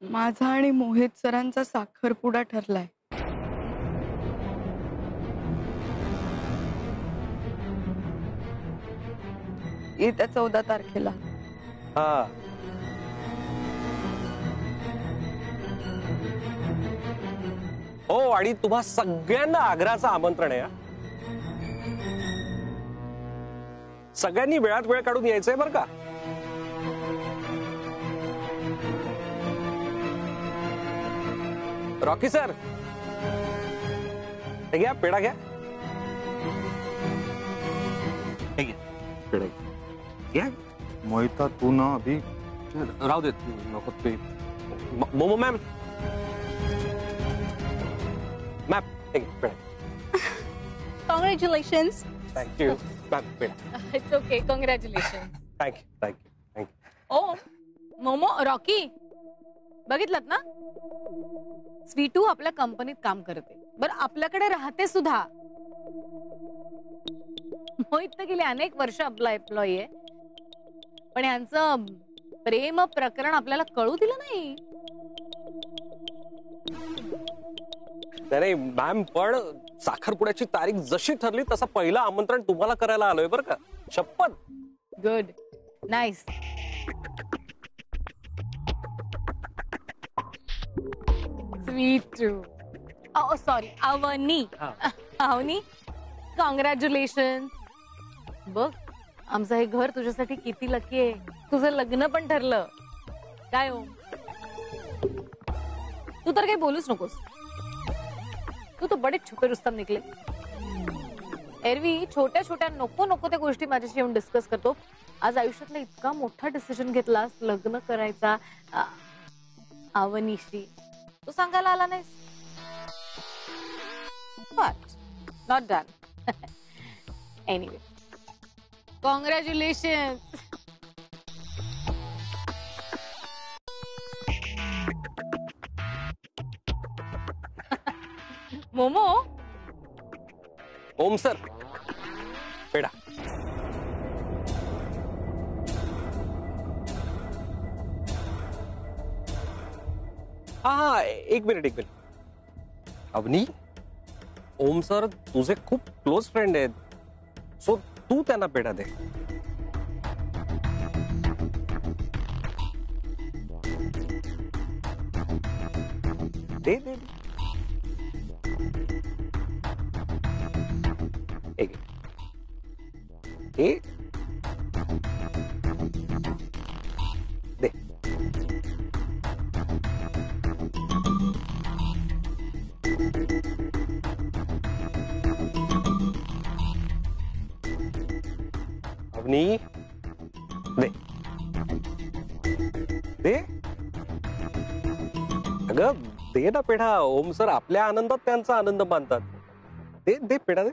माझा आणि मोहित सरांचा साखरपुडा ठरलाय. येत्या 14 तारखेला. हा. हो, आणि तुम्हा सगळ्यांना आग्रहाचं आमंत्रण आहे. सगळ्यांनी वेळात वेळ काढून यायचंय बरं का. रॉकी सर, हे घ्या, पेढा घ्या. हे घ्या, पेढा घ्या. मोहिता तू ना अभी राहू देत नको ते. मोमो मॅम, मॅम हे घ्या पेढा. Congratulations. थँक्यू मॅम, पेढा. It's okay. Congratulations. Thank you thank you thank you. ओ मोमो, रॉकी, बघितलं ना, स्वीटू आपल्या कंपनीत काम करते. बरं, आपल्याकडे राहते सुद्धा. मोहित तर गेले अनेक वर्ष आपला एम्प्लॉई आहे, पण यांचं प्रेम प्रकरण आपल्याला कळू दिलं नाही. नाही मॅम, पण साखरपुड्याची तारीख जशी ठरली तसं पहिलं आमंत्रण तुम्हाला करायला आलोय बरं का. शपथ. Good, nice. Sweetu, sorry, Avani. Avani, congratulation. बघ, आमचं हे घर तुझ्यासाठी किती लकी आहे. तुझं लग्न पण ठरलं. काय हो, तू तर काही बोलूच नकोस. तू तो बडे छुपे रुस्तम निकले. एरवी छोट्या छोट्या नको नको त्या गोष्टी माझ्याशी येऊन डिस्कस करतो. आज आयुष्यातला इतका मोठा डिसिजन घेतलास, लग्न करायचा अवनीशी, तू सांगायला आला नाहीस. But not done. Anyway, congratulation. Momo, Om sir, पेढा. हा, एक मिनिट एक मिनिट. अवनी, ओम सर तुझे खूप क्लोज फ्रेंड आहेत, सो तू त्यांना पेढा दे. दे दे. एक दे. अवनी, दे दे. अगं दे ना पेढा. ओम सर आपल्या आनंदात त्यांचा आनंद मानतात. दे दे पेढा दे.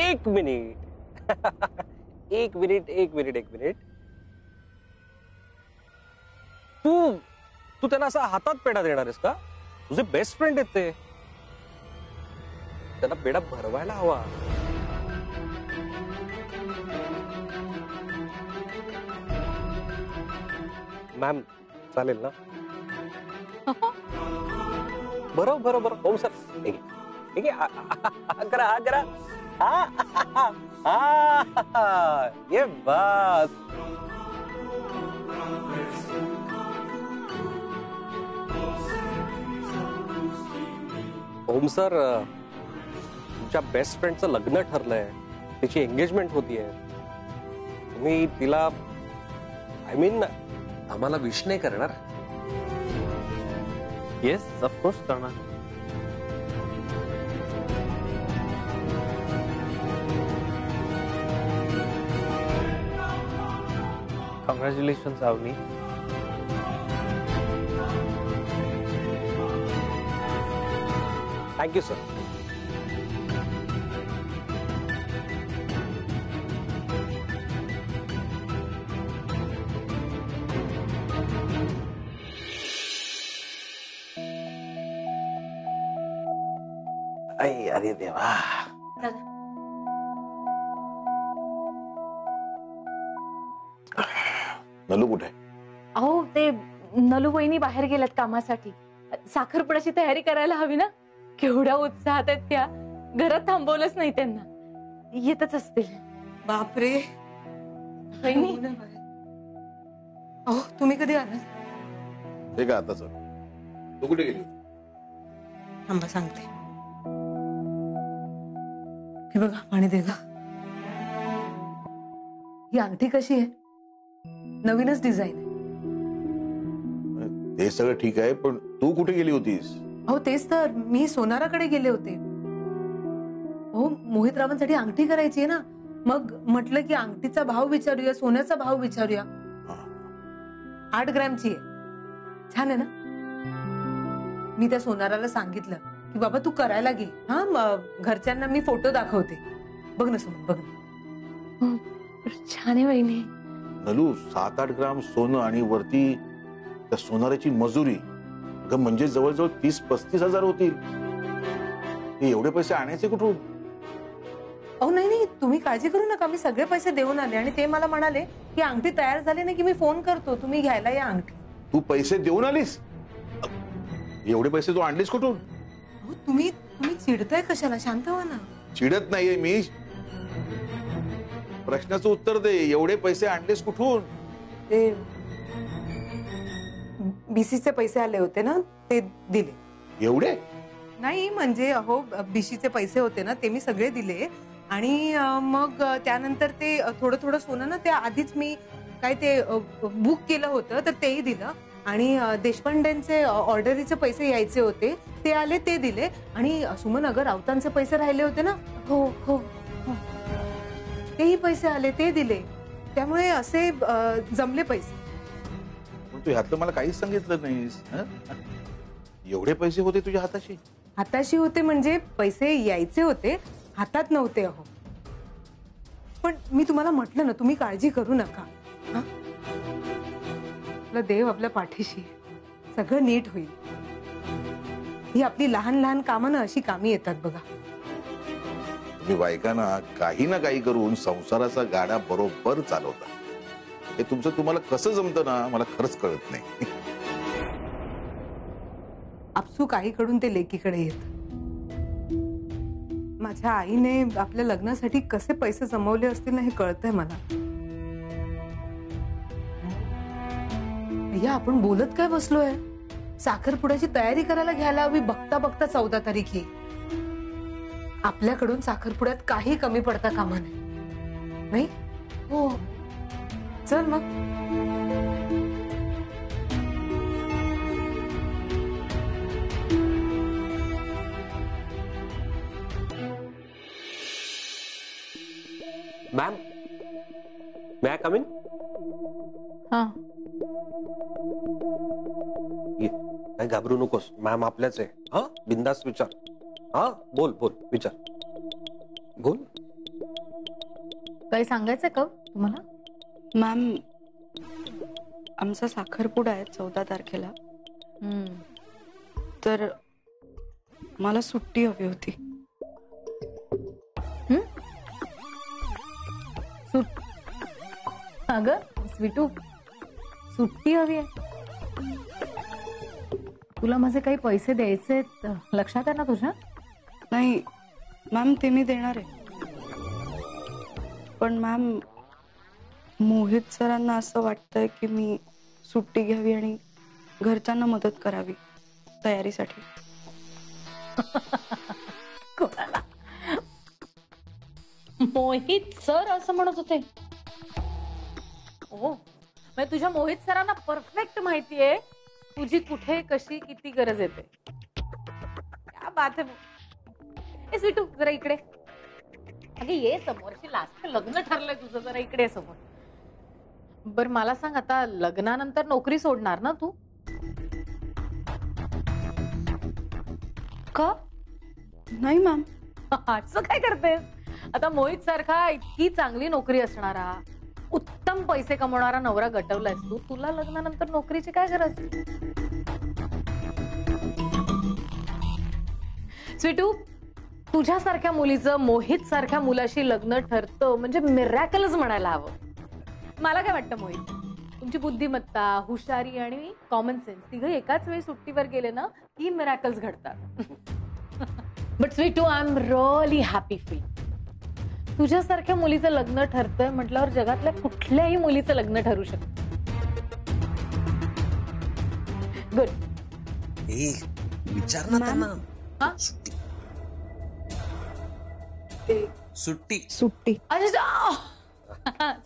एक मिनिट. एक मिनिट एक मिनिट एक मिनिट. तू त्यांना असा हातात पेढा देणार आहेस का? तुझे बेस्ट फ्रेंड आहेत ते. त्यांना पेढा भरवायला हवा. मॅम चालेल ना? बरोबर बरोबर. ओम सर ठीक आहे. करा हा करा. ये बात. ओम सर, तुमच्या बेस्ट फ्रेंडचं लग्न ठरलंय, तिची एंगेजमेंट होतीये. तुम्ही तिला आय मीन आम्हाला विश नाही करणार? येस ऑफकोर्स करणार. कॉंग्रॅच्युलेशन्स अवनी. Thank you sir. अरे देवा. नलू कुठे? अहो ते नलू वहिनी बाहेर गेल्यात कामासाठी. साखरपुड्याची तयारी करायला हवी ना. केवढ्या उत्साहात आहेत त्या. घरात थांबवलंच नाही त्यांना. येतच असतील. बापरे. वहिनी अहो तुम्ही कधी आलात? ते का आता सर तू कुठे गेली? थांबा सांगते. हे बघा पाणी दे ग. ही अंगठी कशी आहे? नवीनच डिझाईन आहे. ते सगळं ठीक आहे पण तू कुठे गेली होतीस? हो तेच तर मी सोनाराकडे गेले होते. हो मोहित रावांसाठी अंगठी करायची आहे ना. मग म्हटलं की अंगठीचा भाव विचारूया, सोन्याचा भाव विचारूया. 8 ग्रॅमची आहे. छान आहे ना. मी त्या सोनाराला सांगितलं की बाबा तू करायला घे. हा घरच्यांना मी फोटो दाखवते. बघ ना सुमन बघ ना. छान आहे वहिनी. नलू 7-8 ग्राम सोनं आणि वरती त्या सोनाराची मजुरी म्हणजे जवळजवळ 30-35 हजार होतील. हे एवढे पैसे आणायचे कुठून? अहो नाही तुम्ही काळजी करू नका. मी सगळे पैसे देऊन आले आणि ते मला म्हणाले की अंगठी तयार झाली ना की मी फोन करतो, तुम्ही घ्यायला या अंगठी. तू पैसे देऊन आलीस? एवढे पैसे तू आणलीस कुठून? तुम्ही चिडताय कशाला? शांत व्हा ना. चिडत नाहीये मी. प्रश्नाचं उत्तर दे. एवढे पैसे आणलेस कुठून? ते बीसीचे पैसे आले होते ना ते दिले. एवढे? नाही म्हणजे अहो बीसीचे पैसे होते ना ते मी सगळे दिले आणि मग त्यानंतर ते थोडं थोडं सोनं ना ते आधीच मी काय ते बुक केलं होतं तर तेही दिलं आणि देशपांडेंचे ऑर्डरीचे पैसे यायचे होते ते आले ते दिले आणि सुमन अगर राऊतांचे पैसे राहिले होते ना हो हो तेही पैसे आले ते दिले. त्यामुळे असे जमले पैसे. पण तू ह्यातलं मला काहीच सांगितलं नाहीस. एवढे पैसे होते तुझ्या हाताशी? हाताशी होते म्हणजे पैसे यायचे होते, हातात नव्हते. अहो पण मी तुम्हाला म्हटलं ना तुम्ही काळजी करू नका. आपला देव आपल्या पाठीशी आहे. सगळं नीट होईल. ही आपली लहान लहान कामं ना अशी कामी येतात बघा. तुम्ही बायकांना काही ना काही करून संसाराचा गाडा बरोबर चालवता. हे तुमचं तुम्हाला कसं जमतं ना मला खरंच कळत नाही. आपसू काहीकडून ते लेकीकडे येत. माझ्या आईने आपल्या लग्नासाठी कसे पैसे जमवले असतील ना हे कळतंय मला. भैया आपण बोलत काय बसलोय? साखरपुड्याची तयारी करायला घ्यायला हवी. बघता बघता 14 तारीख येईल. आपल्याकडून साखरपुड्यात काही कमी पडता कामा नये. नाही हो चल मग. Ma'am may I come in? हा काय घाबरू नकोस. मॅम आपल्याच आहे. हा बिंदास विचार. हा बोल बोल विचार बोल. काही सांगायचं का तुम्हाला? मॅम आमचा साखरपुडा आहे 14 तारखेला. तर मला सुट्टी हवी होती. अगं स्वीटू सुट्टी हवी आहे. तुला माझे काही पैसे द्यायचे लक्षात आहे ना तुझ्या? नाही मॅम ते मी देणार आहे. पण मॅम मोहित सरांना असं वाटतंय की मी सुट्टी घ्यावी आणि घरच्यांना मदत करावी तयारीसाठी. कोणाला? मोहित सर असं म्हणत होते? हो म्हणजे तुझ्या मोहित सरांना परफेक्ट माहितीये तुझी कुठे कशी किती गरज येते. क्या बात आहे. ए स्वीटू जरा इकडे. अगं ये समोरची लास्ट लग्न ठरलंय तुझं. जरा इकडे समोर. बर मला सांग आता लग्नानंतर नोकरी सोडणार ना तू? का? नाही मॅम. असं काय करतेस? आता मोहित सारखा इतकी चांगली नोकरी असणारा उत्तम पैसे कमवणारा नवरा गटवलायस तू. तुला लग्नानंतर नोकरीची काय गरज? स्वीटू तुझ्यासारख्या मुलीचं मोहित सारख्या मुलाशी लग्न ठरतं म्हणजे मिरॅकलच म्हणायला हवं. मला काय वाटतं मोहित, तुमची बुद्धिमत्ता, हुशारी आणि कॉमन सेन्स तिघं एकाच वेळी सुट्टीवर गेले ना की मिरॅकल्स घडतात. But Sweetu, I am really happy feel. तुझ्यासारख्या मुलीचं लग्न ठरतंय म्हटल्यावर जगातल्या कुठल्याही मुलीचं लग्न ठरू शकतं. गुड. विचार ना त्यांना. हा? सुट्टी सुट्टी. अच्छा,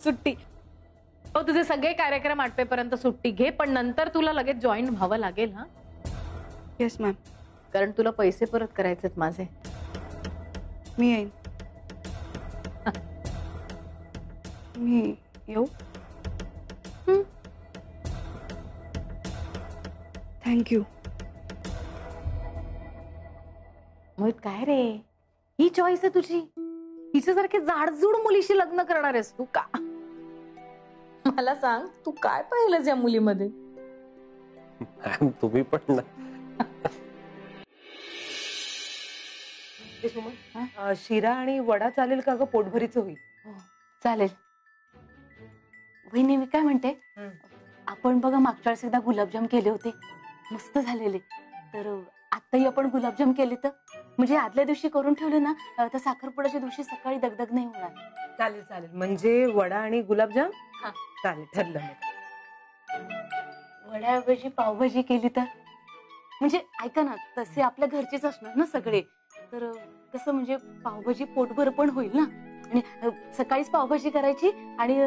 सुट्टी. हो, तुझे सगळे कार्यक्रम आटपेपर्यंत सुट्टी घे, पण नंतर तुला लगेच जॉईन व्हावं लागेल. हा, येस मॅम. कारण तुला पैसे परत करायचेत माझे. मी येईन. मी येऊ. थँक्यू. मोहित, काय रे, ही चॉईस आहे तुझी? हिच्यासारखे जाडजूड मुलीशी लग्न करणार आहेस तू का? मला सांग, तू काय पाहिलंस या मुलीमध्ये? तुम्ही पण ना. शिरा आणि वडा चालेल का ग? पोटभरीचं होईल. चालेल. वहिनी, मी काय म्हणते, आपण बघा मागच्या वेळेस एकदा गुलाबजाम केले होते, मस्त झालेले. तर आताही आपण गुलाबजाम केले तर म्हणजे आदल्या दिवशी करून ठेवले ना तर साखरपुड्याच्या दिवशी सकाळी दगदग नाही होणार. चालेल चालेल. म्हणजे वडा आणि गुलाबजाम. हा. चालेल, ठरलं मग. वड्याऐवजी पावभाजी केली तर म्हणजे ऐका ना, तसे आपल्या घरचेच असणार ना सगळे, तर कसं म्हणजे पावभाजी पोटभर पण होईल ना. आणि सकाळीच पावभाजी करायची आणि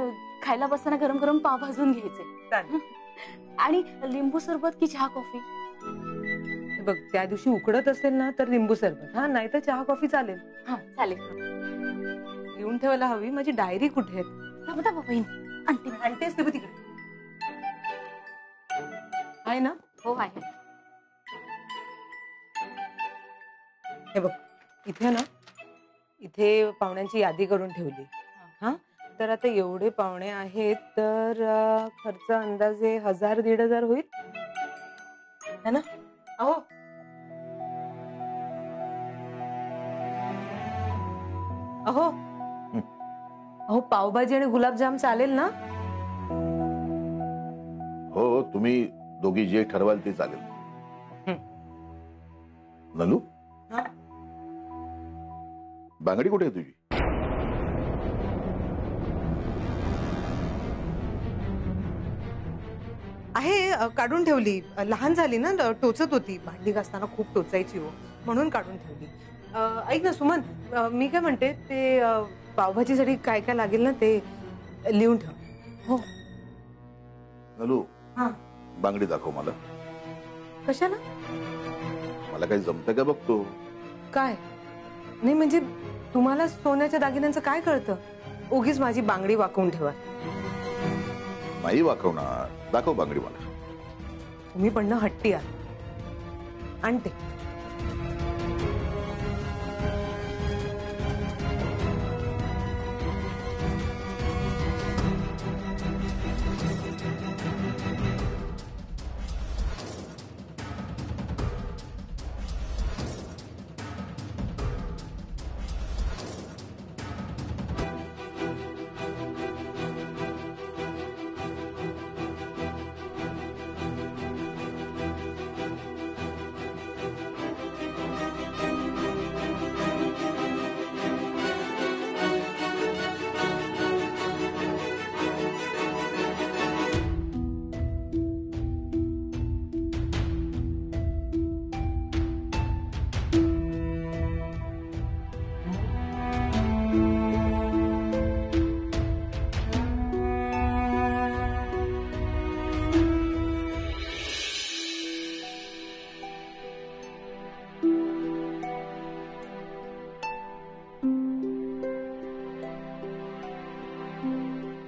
खायला बसताना गरम गरम पाव भाजून घ्यायचे. चालेल. आणि लिंबू सरबत की चहा कॉफी? बघ, त्या दिवशी उकडत असेल ना तर लिंबू सरबत. हा, नाही तर चहा कॉफी चालेल. हा, चालेल. लिहून ठेवायला हवी. माझी डायरी कुठे आहे? आणतेस ते तिकडे आहे ना? हो, आहे. हे बघ, इथे ना, इथे पाहुण्यांची यादी करून ठेवली. हा, तर आता एवढे पाहुणे आहेत तर खर्च अंदाजे 1000-1500 होईल है ना? अहो, अहो, अहो, पावभाजी आणि गुलाबजाम चालेल ना? हो, तुम्ही दोघी जे ठरवाल ते चालेल. नलू, हा? बांगडी कुठे आहे तुझी? आहे, काढून ठेवली. लहान झाली ना, टोचत होती. भांडी घासताना खूप टोचायची हो, म्हणून काढून ठेवली. ऐक ना सुमन, मी काय म्हणते, ते पावभाजीसाठी काय काय लागेल ना ते लिहून ठेव. हो. नलू, हा. बांगडी दाखव मला. कशाला? मला काही जमतं का बघतो. काय नाही म्हणजे तुम्हाला सोन्याच्या दागिन्यांचं काय कळतं? उगीच माझी बांगडी वाकवून ठेवा. नाही वाकवणार. दाखव बांगडी मला. तुम्ही पण ना हट्टी आहात. आणते.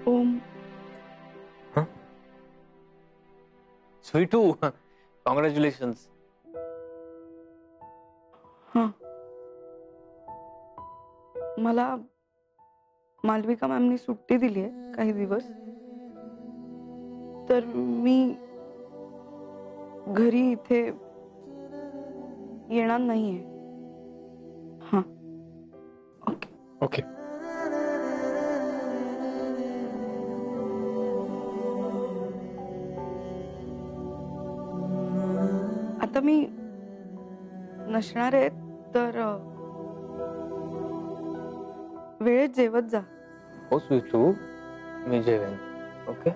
ओम. स्वीटू, कॉंग्रॅच्युलेशन्स. हा, मला मालविका मॅमनी सुट्टी दिली आहे काही दिवस, तर मी घरी इथे येणार नाहीये. हा, ओके. आता मी नसणार आहे तर वेळेत जेवत जा. हो स्वीटू, मी जेवेन. ओके.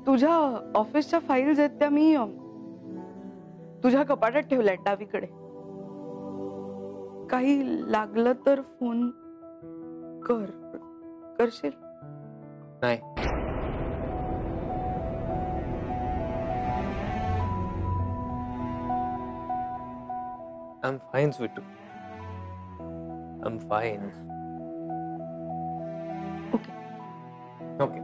तुझ्या ऑफिसच्या फाईल्स आहेत त्या मी तुझ्या कपाटात ठेवल्यात डावीकडे. काही लागलं तर फोन करशील? नाही. I'm fine, Sweetu. I'm fine. Okay. Okay.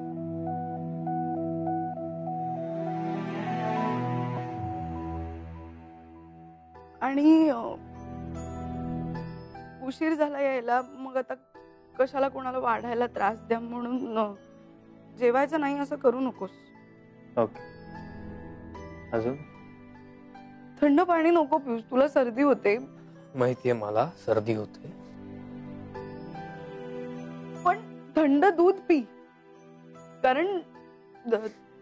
आणि उशीर झाला यायला, मग आता कशाला कोणाला वाढायला त्रास द्या म्हणून जेवायचं नाही असं करू नकोस. ओके. अजून? थंड पाणी नको पिऊस, तुला सर्दी होते. माहितीये मला सर्दी होते. पण थंड दूध पी, कारण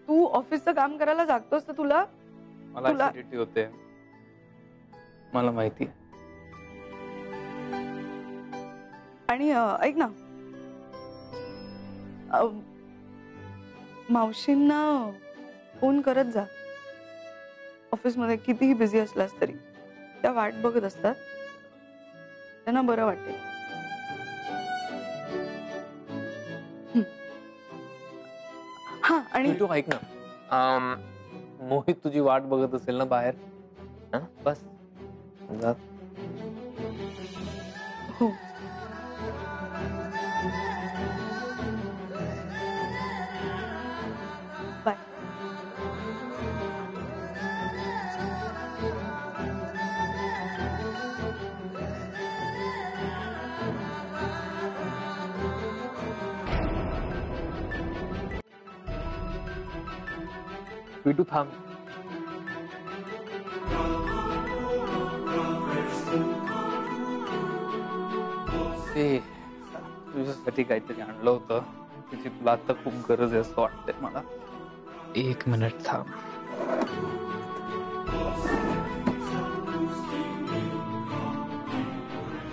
तू ऑफिसचं काम करायला जागतोस तर तुला ऍसिडिटी होते. मला माहिती. आणि ऐक ना, मावशींना फोन करत जा. ऑफिसमध्ये कितीही बिझी असलास तरी त्या वाट बघत असतात, त्यांना बरं वाटेल. हा, आणि तू ऐक ना, मोहित तुझी वाट बघत असेल ना बाहेर. बस जा. हो. बाय. स्वीटू थांब. तुझ्यासाठी काहीतरी आणलं होतं, त्याची तुला आता खूप गरज आहे असं वाटतंय मला. 1 मिनिट थांब.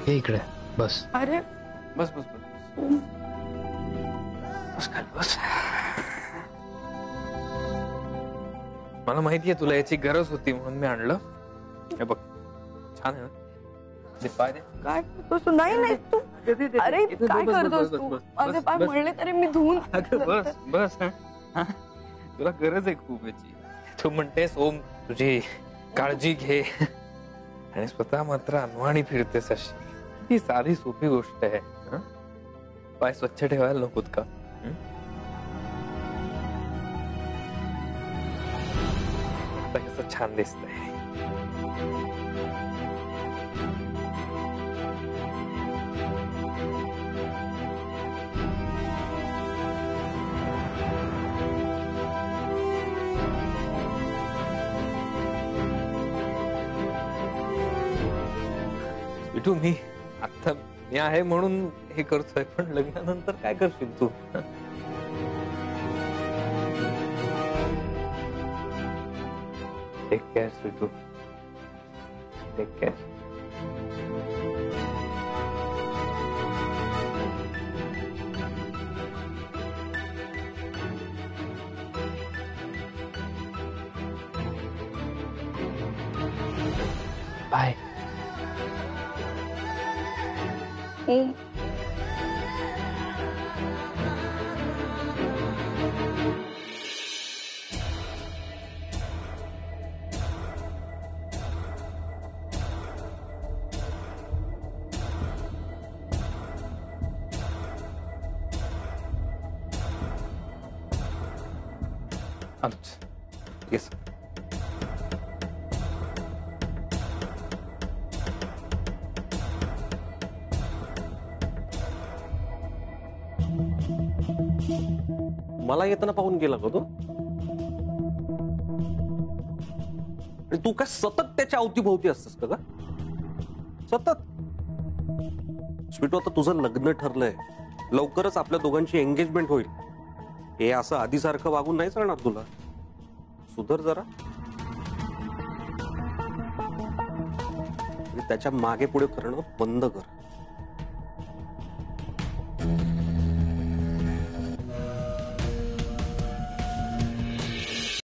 हे इकडे बस. अरे बस बस बस बस. बस. मला माहितीये तुला याची गरज होती म्हणून मी आणलं. हे बघ, छान आहे ना. दे पाय दे. काय करतोस तू? नाही नाही तू, अरे काय करतोस तू? माझे पाय मळले तरी मी धुवून. बस बस. तुला गरज आहे खूप याची. तू म्हणतेस ओम तुझी काळजी घे आणि स्वतः मात्र अनवाणी फिरतेस अशी. ही साधी सोपी गोष्ट आहे. पाय स्वच्छ ठेवायला नकोत का? कसं छान दिसतंय. विठू, मी आता मी आहे म्हणून हे करतोय, पण लग्नानंतर काय करशील तू? Take care Sweetu. Take care. Bye. Yes. मला येताना पाहून गेला का तो? तू काय सतत त्याच्या अवतीभोवती असतस का? सतत स्वीटू, आता तुझं लग्न ठरलंय, लवकरच आपल्या दोघांची एंगेजमेंट होईल. हे असं आधीसारखं वागून नाही चालणार तुला. सुधर जरा. त्याच्या मागे पुढे करणं बंद कर.